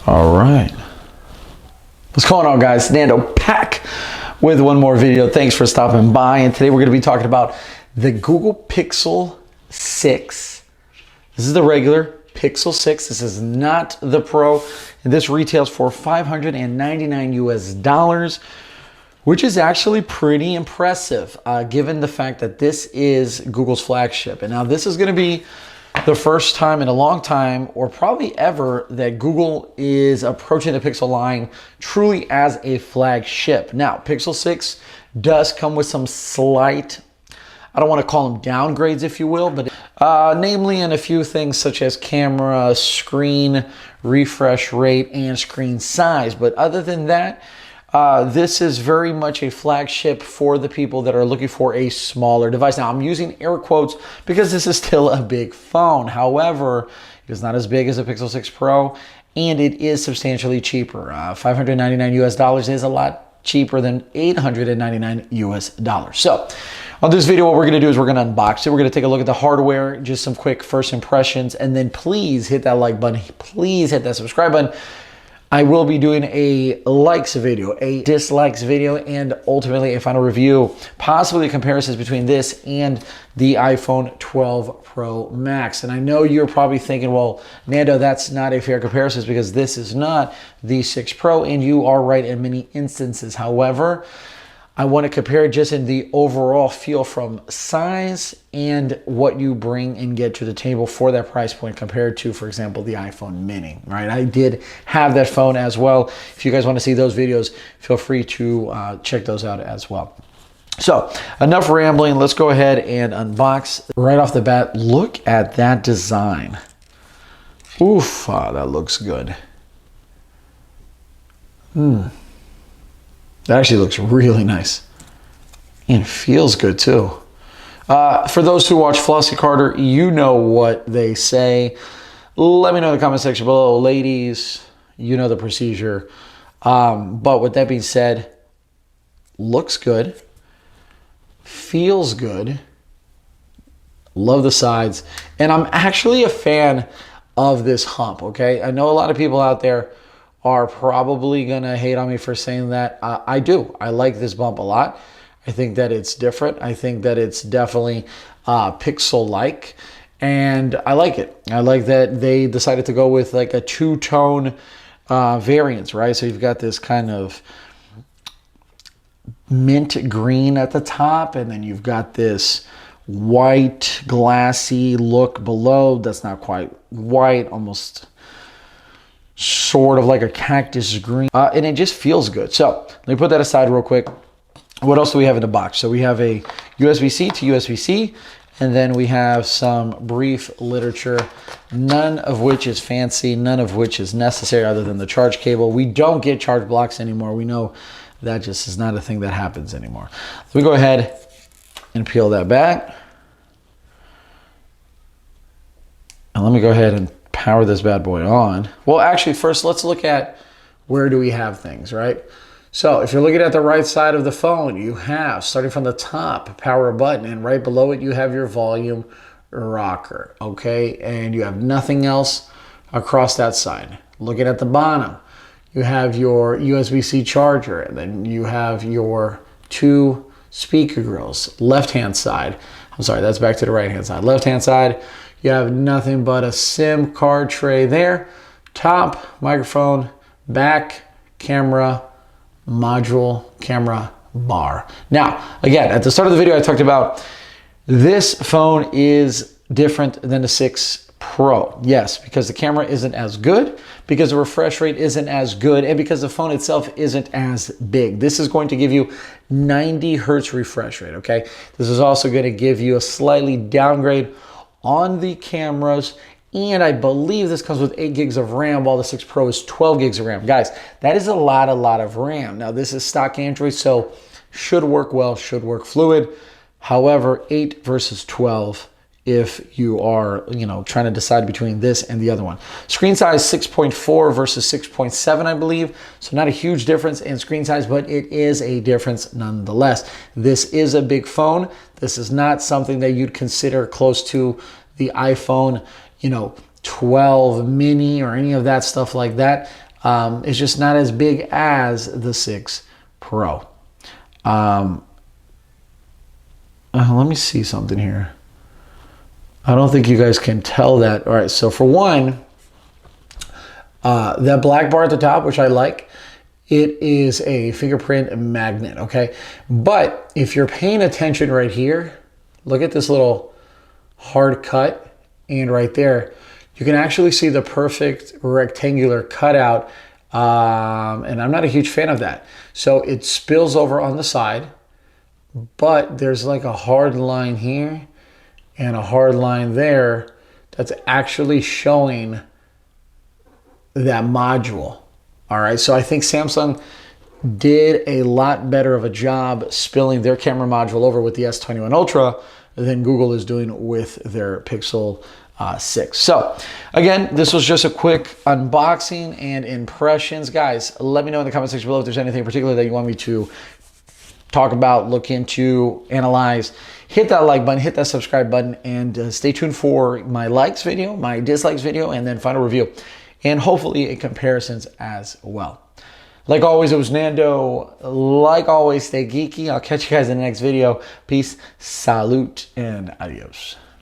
All right. What's going on, guys? Nando back with one more video. Thanks for stopping by. And today we're going to be talking about the Google Pixel 6. This is the regular Pixel 6. This is not the Pro. And this retails for $599 US, which is actually pretty impressive given the fact that this is Google's flagship. And now this is going to be the first time in a long time, or probably ever, that Google is approaching the Pixel line truly as a flagship. Now, Pixel 6 does come with some slight, I don't want to call them downgrades, if you will, but namely in a few things such as camera, screen refresh rate, and screen size. But other than that, this is very much a flagship for the people that are looking for a smaller device. Now, I'm using air quotes because this is still a big phone. However, it is not as big as a Pixel 6 Pro, and it is substantially cheaper. $599 US is a lot cheaper than $899 US. So, on this video, what we're going to do is we're going to unbox it. We're going to take a look at the hardware, just some quick first impressions, and then please hit that like button. Please hit that subscribe button. I will be doing a likes video, a dislikes video, and ultimately a final review, possibly comparisons between this and the iPhone 12 Pro Max. And I know you're probably thinking, well, Nando, that's not a fair comparison because this is not the 6 Pro, and you are right in many instances. However, I want to compare just in the overall feel from size and what you bring and get to the table for that price point compared to, for example, the iPhone mini, right? I did have that phone as well. If you guys want to see those videos, feel free to check those out as well. So enough rambling. Let's go ahead and unbox. Right off the bat, look at that design. Oof, that looks good. That actually looks really nice and feels good too. For those who watch Flossie Carter, you know what they say. Let me know in the comment section below. Ladies, you know the procedure. But with that being said, looks good, feels good, love the sides, and I'm actually a fan of this hump, okay? I know a lot of people out there are probably gonna hate on me for saying that. I do. I like this bump a lot. I think that it's different. I think that it's definitely Pixel-like, and I like it. I like that they decided to go with like a two-tone variance, right? So you've got this kind of mint green at the top, and then you've got this white, glassy look below. That's not quite white, almost sort of like a cactus green, and it just feels good. So let me put that aside real quick. What else do we have in the box? So we have a USB-C to USB-C, and then we have some brief literature, none of which is fancy, none of which is necessary other than the charge cable. We don't get charge blocks anymore. We know that just is not a thing that happens anymore. Let me go ahead and peel that back. And let me go ahead and power this bad boy on. Well, actually, first let's look at where do we have things, right? So if you're looking at the right side of the phone, you have, starting from the top, power button, and right below it you have your volume rocker, okay? And you have nothing else across that side. Looking at the bottom, you have your USB-C charger, and then you have your two speaker grills. Left-hand side, I'm sorry, that's back to the right-hand side. Left-hand side, you have nothing but a SIM card tray there. Top, microphone, back, camera, module, camera, bar. Now, again, at the start of the video, I talked about this phone is different than the 6 Pro. Yes, because the camera isn't as good, because the refresh rate isn't as good, and because the phone itself isn't as big. This is going to give you 90 Hertz refresh rate, okay? This is also going to give you a slightly downgrade on the cameras, and I believe this comes with 8 gigs of RAM while the 6 Pro is 12 gigs of RAM. Guys, that is a lot of RAM. Now, this is stock Android, so should work well, should work fluid. However, 8 versus 12 if you are, trying to decide between this and the other one. Screen size 6.4 versus 6.7, I believe. So not a huge difference in screen size, but it is a difference nonetheless. This is a big phone. This is not something that you'd consider close to the iPhone, 12 mini or any of that stuff like that. It's just not as big as the 6 Pro. Let me see something here. I don't think you guys can tell that. All right, so for one, that black bar at the top, which I like, it is a fingerprint magnet, okay? But if you're paying attention right here, look at this little hard cut, and right there, you can actually see the perfect rectangular cutout, and I'm not a huge fan of that. So it spills over on the side, but there's like a hard line here and a hard line there that's actually showing that module. All right, so I think Samsung did a lot better of a job spilling their camera module over with the S21 Ultra than Google is doing with their Pixel 6. So again, this was just a quick unboxing and impressions. Guys, let me know in the comment section below if there's anything in particular that you want me to talk about, look into, analyze. Hit that like button, hit that subscribe button, and stay tuned for my likes video, my dislikes video, and then final review, and hopefully a comparisons as well. Like always, it was Nando. Like always, stay geeky. I'll catch you guys in the next video. Peace, salute, and adios.